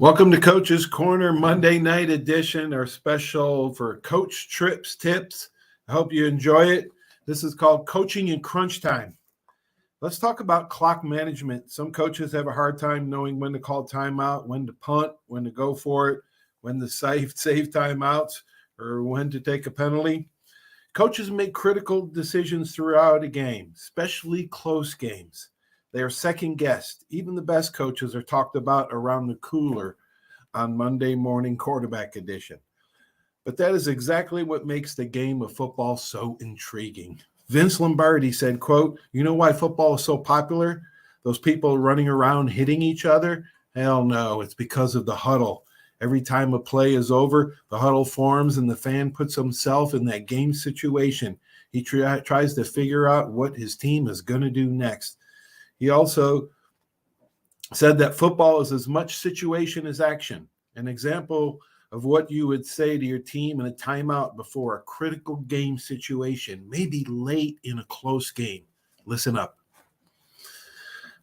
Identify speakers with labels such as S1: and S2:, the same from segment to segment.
S1: Welcome to Coach's Corner Monday night edition, our special for Coach Trips Tips. I hope you enjoy it. This is called Coaching in Crunch Time. Let's talk about clock management. Some coaches have a hard time knowing when to call timeout, when to punt, when to go for it, when to save timeouts, or when to take a penalty. Coaches make critical decisions throughout a game, especially close games. They are second-guessed. Even the best coaches are talked about around the cooler on Monday morning quarterback edition. But that is exactly what makes the game of football so intriguing. Vince Lombardi said, quote, "You know why football is so popular? Those people running around hitting each other? Hell no, it's because of the huddle. Every time a play is over, the huddle forms and the fan puts himself in that game situation. He tries to figure out what his team is going to do next." He also said that football is as much situation as action. An example of what you would say to your team in a timeout before a critical game situation, maybe late in a close game. Listen up.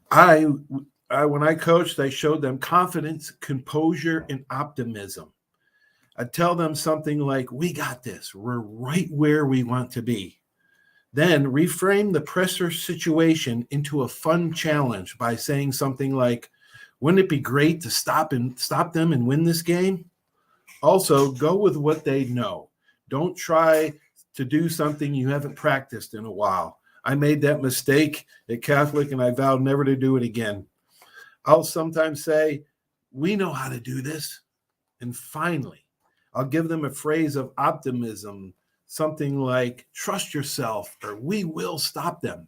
S1: When I coached, I showed them confidence, composure, and optimism. I'd tell them something like, "We got this. We're right where we want to be." Then reframe the pressure situation into a fun challenge by saying something like, "Wouldn't it be great to stop them and win this game?" Also, go with what they know. Don't try to do something you haven't practiced in a while. I made that mistake at Catholic, and I vowed never to do it again. I'll sometimes say, "We know how to do this." And finally, I'll give them a phrase of optimism, something like, "Trust yourself," or "We will stop them."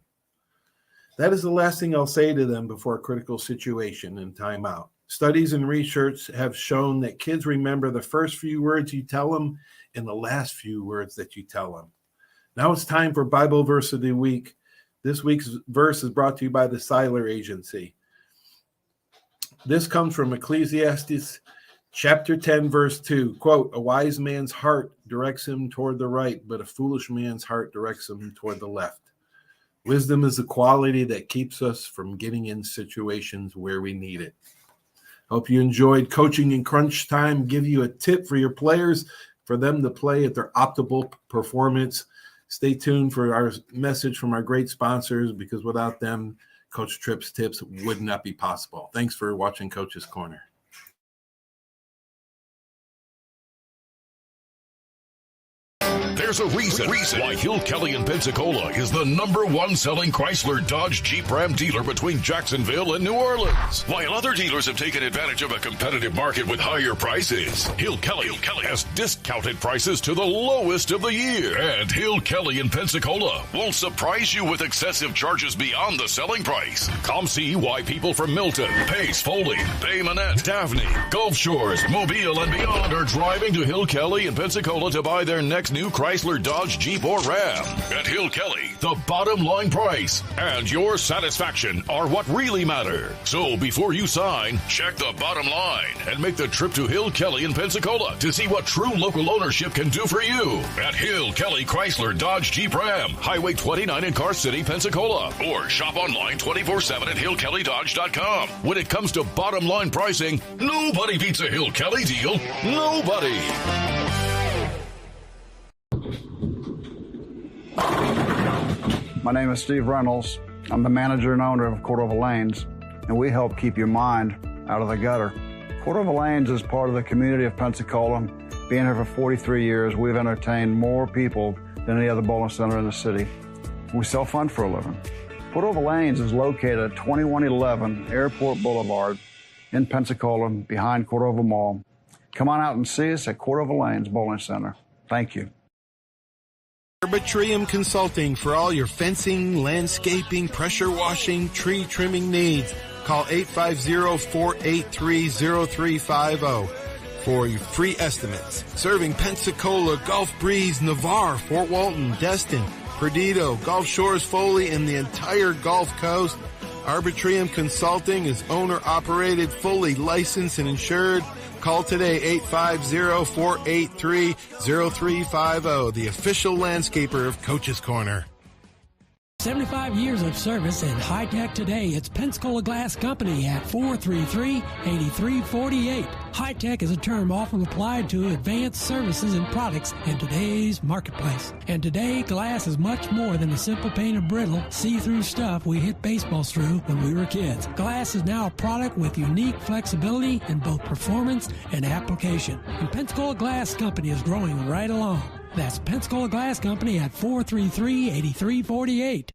S1: That is the last thing I'll say to them before a critical situation and timeout. Studies and research have shown that kids remember the first few words you tell them and the last few words that you tell them. Now it's time for Bible Verse of the Week. This week's verse is brought to you by the Seiler Agency. This comes from Ecclesiastes Chapter 10, verse 2, quote, "A wise man's heart directs him toward the right, but a foolish man's heart directs him toward the left." Wisdom is the quality that keeps us from getting in situations where we need it. Hope you enjoyed Coaching in Crunch Time. Give you a tip for your players for them to play at their optimal performance. Stay tuned for our message from our great sponsors, because without them, Coach Trips Tips would not be possible. Thanks for watching Coach's Corner.
S2: There's a reason why Hill Kelly in Pensacola is the #1 selling Chrysler Dodge Jeep Ram dealer between Jacksonville and New Orleans. While other dealers have taken advantage of a competitive market with higher prices, Hill Kelly has discounted prices to the lowest of the year. And Hill Kelly in Pensacola won't surprise you with excessive charges beyond the selling price. Come see why people from Milton, Pace, Foley, Bay Minette, Daphne, Gulf Shores, Mobile, and beyond are driving to Hill Kelly in Pensacola to buy their next new Chrysler, Dodge, Jeep, or Ram. At Hill Kelly, the bottom line price and your satisfaction are what really matter. So before you sign, check the bottom line and make the trip to Hill Kelly in Pensacola to see what true local ownership can do for you. At Hill Kelly Chrysler, Dodge, Jeep, Ram, Highway 29 in Car City, Pensacola. Or shop online 24/7 at hillkellydodge.com. When it comes to bottom line pricing, nobody beats a Hill Kelly deal. Nobody.
S3: My name is Steve Reynolds. I'm the manager and owner of Cordova Lanes, and we help keep your mind out of the gutter. Cordova Lanes is part of the community of Pensacola. Being here for 43 years, we've entertained more people than any other bowling center in the city. We sell fun for a living. Cordova Lanes is located at 2111 Airport Boulevard in Pensacola, behind Cordova Mall. Come on out and see us at Cordova Lanes Bowling Center. Thank you.
S4: Arbitrium Consulting for all your fencing, landscaping, pressure washing, tree trimming needs. Call 850-483-0350 for your free estimates. Serving Pensacola, Gulf Breeze, Navarre, Fort Walton, Destin, Perdido, Gulf Shores, Foley, and the entire Gulf Coast. Arbitrium Consulting is owner-operated, fully licensed and insured. Call today, 850-483-0350, the official landscaper of Coach's Corner.
S5: 75 years of service in high tech today. It's Pensacola Glass Company at 433-8348. High tech is a term often applied to advanced services and products in today's marketplace. And today, glass is much more than the simple painted brittle, see-through stuff we hit baseballs through when we were kids. Glass is now a product with unique flexibility in both performance and application. And Pensacola Glass Company is growing right along. That's Pensacola Glass Company at 433-8348.